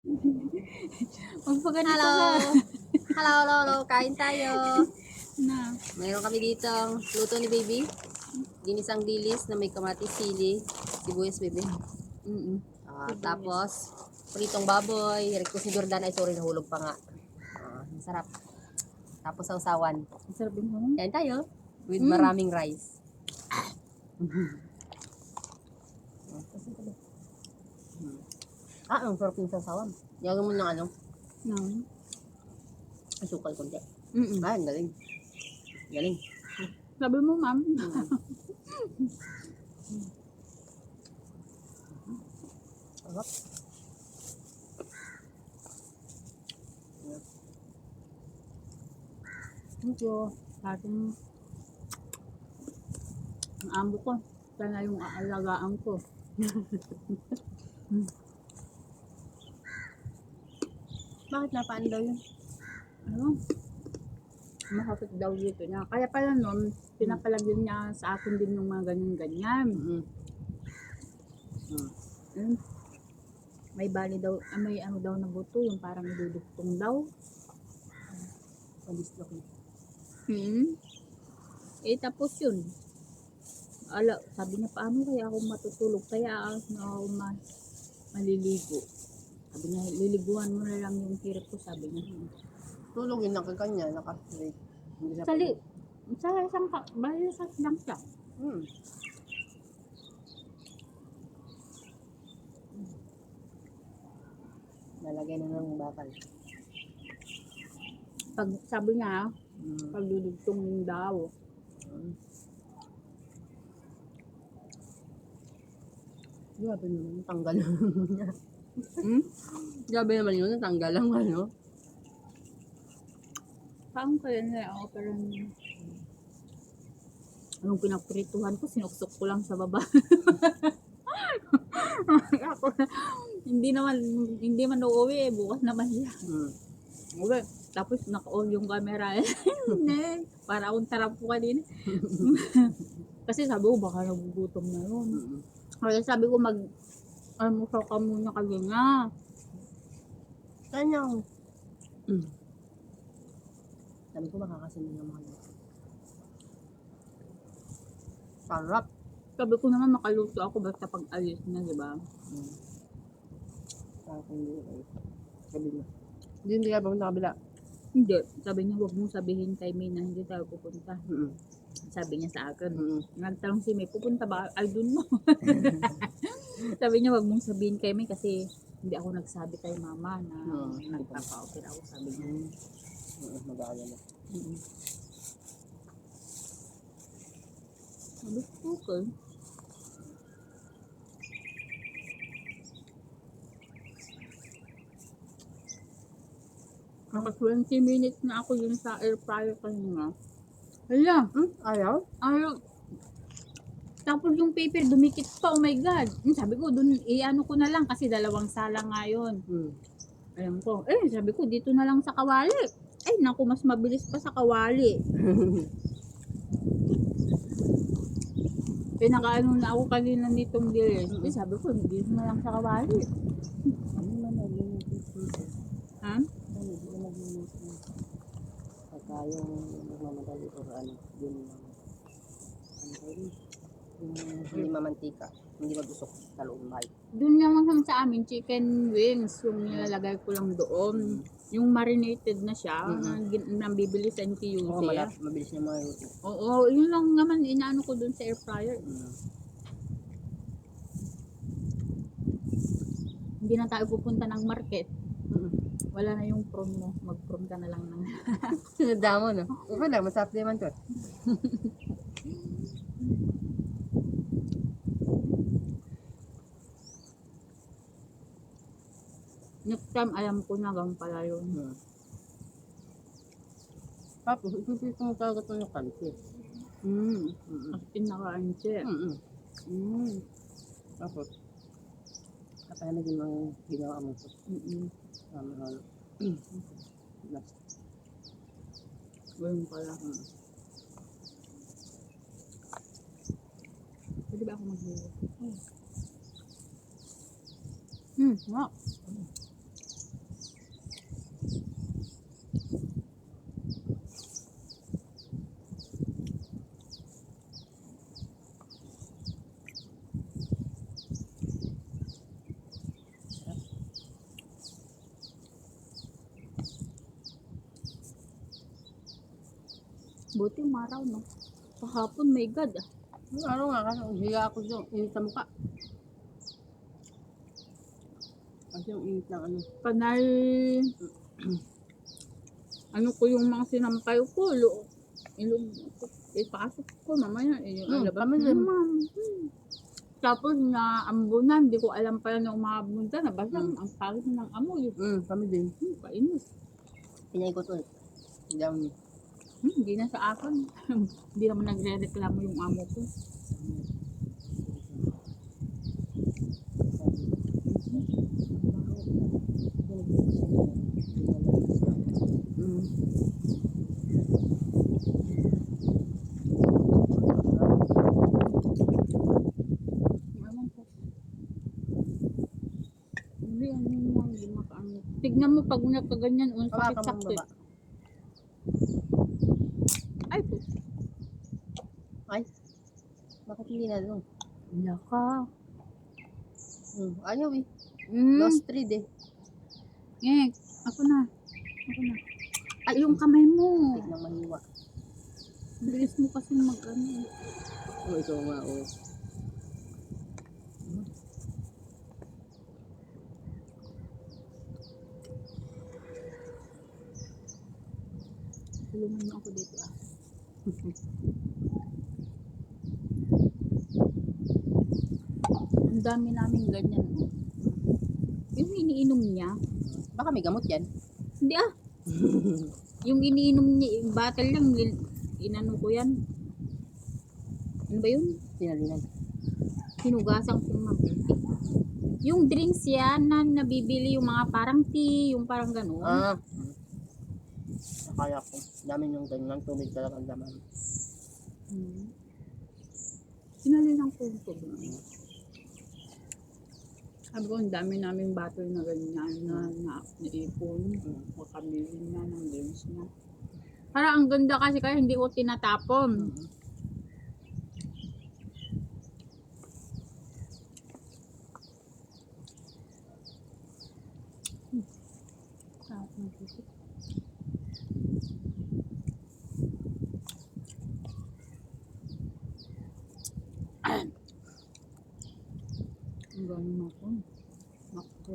Magpaganito Hello! ka. Hello, hello, hello. Kain tayo. Na. Mayroon kami dito luto ni baby. Ginisang dilis na may kamatis, sili, sibuyas, baby. Tapos, pritong baboy. Request ni Jordan ay sorry, nahulog pa nga. Masarap. Tapos sausawan. Ang sarap din naman. Kain tayo. With maraming rice. Ang sarap yung sausawan. Yagan mo ng ano, Nang. asukal konti. Mm. Ang galing. Galing. Sabi mo, ma'am. Sarap. Thank you. Sa ating ang amo ko. Sana yung aalagaan ko. Bakit napaan daw yun? Ano? Masakit daw dito niya. Kaya pala nun, pinapalagyan niya sa akin din yung mga ganyan-ganyan. Ayun. May bali daw, may ano daw na buto, yung parang idudugtong daw. Padislok na. Tapos yun. Sabi niya, paano kaya ako matutulog? Kaya ako maliligo. Sabi niya, liliguan mo na lang yung hirap ko, sabi niya. Tulungin na kanya, naka-straight. Hindi siya Sa isang bali sa lang siya. Lalagay na ng bakal. Pag sabi niya, pagdudugtong daw. Grabe naman, tanggal. Grabe naman yun, natanggal ang ano. Paano kaya nila ako pero anong pinagprituhan ko, sinuksok ko lang sa baba. Ako, hindi man uuwi eh, bukas naman siya. Okay. Tapos naka-on yung camera eh. Para akong tarap ko kanina. Kasi sabi ko baka nagugutom na yun. Kaya sabi ko almusal ka muna kanina. Kanyang. Sabi ko makakasin ng mga luto. Sarap. Sabi ko naman makaluto ako basta pag alis na, di ba? Sarap yung luto. Sabi niya. Hindi ka pumunta kabila. Hindi. Sabi niya, huwag mong sabihin kay May na hindi tayo pupunta. Sabi niya sa akin. Nagtanong si May, pupunta ba? I don't know. Sabi niya, huwag mong sabihin kay May kasi hindi ako nagsabi kay mama na nagpapa-opera ako, sabi niya. Mag-aaral na. Sabi ko, okay. Naka 20 minutes na ako yun sa air fryer kanina. Hala, Ayaw? ayaw. Tapos yung paper dumikit pa, oh my god. Sabi ko, dun i-ano ko na lang kasi dalawang sala nga yun. Alam ko, sabi ko, dito na lang sa kawali. Ay, naku, mas mabilis pa sa kawali. Pinakaano na ako kanina nitong dilis. Sabi ko, dito na lang sa kawali. Ano man naglilinis dito? Ha? Ano naglilinis dito? Pagka yung nagmamadali o ano, yun yung hindi mamantika, hindi mag-usok sa loob ng bahay. Doon naman sa amin, chicken wings, yung nilalagay ko lang doon. Yung marinated na siya, nang bibili sa NTUC. Oo, mabilis niya mga luto. Oo, yun lang naman, inaano ko doon sa air fryer. Hindi na tayo pupunta ng market. Wala na yung prawn mo, mag-prawn ka na lang ng... Sinada mo, no? Okay lang, masarap naman to. Next time, alam ko na gang pala yun. Tapos, ipipit mo talaga ito yung kalisi. As in, naka-anche. Tapos, kapag naging mga ginawa mo ito. Last. Ganun pala. Pwede ba ako mag-hilo? Nga. Buti umaraw, no? Kahapon, my God. Yung araw nga, kasi higa ako doon. Init sa mukha. Kasi yung init ng ano. Panay, ano ko yung mga sinampay ko, ipasok ko, mamaya, alabas kami na din. naman. Tapos na ambunan, hindi ko alam pala na umabunta na basta ang pangit ng amoy. Kami din. Kainis. Pinaikot ulit. Hindi Hindi na sa akin. Hindi naman nagre-reklamo yung amo ko. Ewan ko. Hindi, ano mo, hindi makaano. Tignan mo pag nagkaganyan, sakit-sakit. Ay, po. Ay, bakit hindi na doon? Wala ka. Ayaw eh. Mm. Lost thread eh. Ako na. Ay, yung kamay mo. Tignan maniwa. Bilis mo kasi mag-ano. Ikaw nga oh. Tulungan mo ako dito Ang dami namin ganyan. Yung iniinom niya. Baka may gamot yan. Hindi Yung iniinom niya, yung bottle lang, inano ko yan. Ano ba yun? Sinalinan. Hinugasan ko mabuti. Yung drinks yan na nabibili, yung mga parang tea, yung parang gano'n. Akala ko. Dami yung ganyan. Tubig talaga ang laman. Sinalinan ko yung tubig. Sabi ko, ang dami namin bottle na ganyan na naipon. Makabili na ng drinks na. Parang ang ganda kasi kaya hindi ko tinatapon. Sarap ng puso. Ang gano'n ako. Nakto.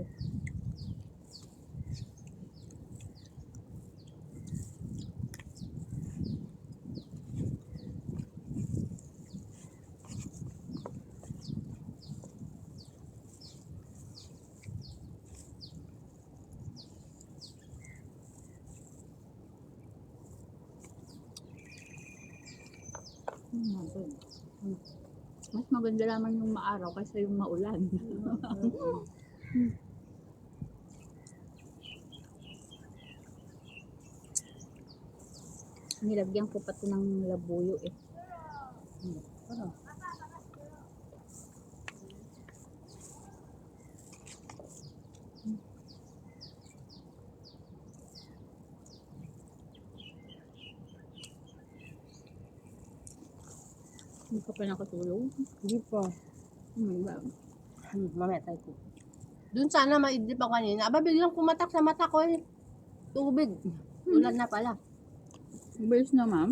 Mas maganda naman yung maaraw kaysa yung maulan. Nilagyan ko pa ito ng labuyo eh. Ano? Hindi ka pa nakatulog? Hindi pa. Oh my God. Mamaya tayo po. Doon sana maidlip ako kanina. Aba, biglang kumatak sa mata ko eh. Tubig. Ulan na pala. Bilis na ma'am.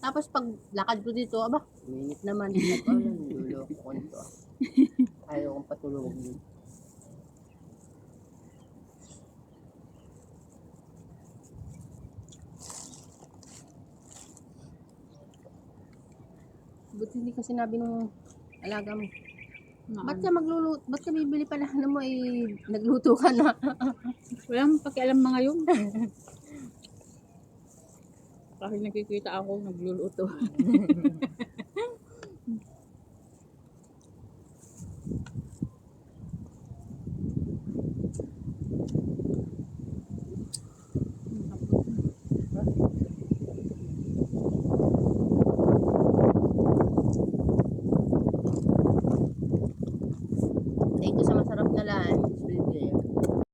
Tapos pag lakad ko dito, aba, minit naman. Niluloko ko nito. Ayaw kong patulog din. Buti hindi ka sinabi nung alaga mo. Ba't ka magluluto? Ba't ka bibili pala ano mo eh, nagluto ka na? Walang pakialam mga yun. Kahit nakikita ako, nagluluto.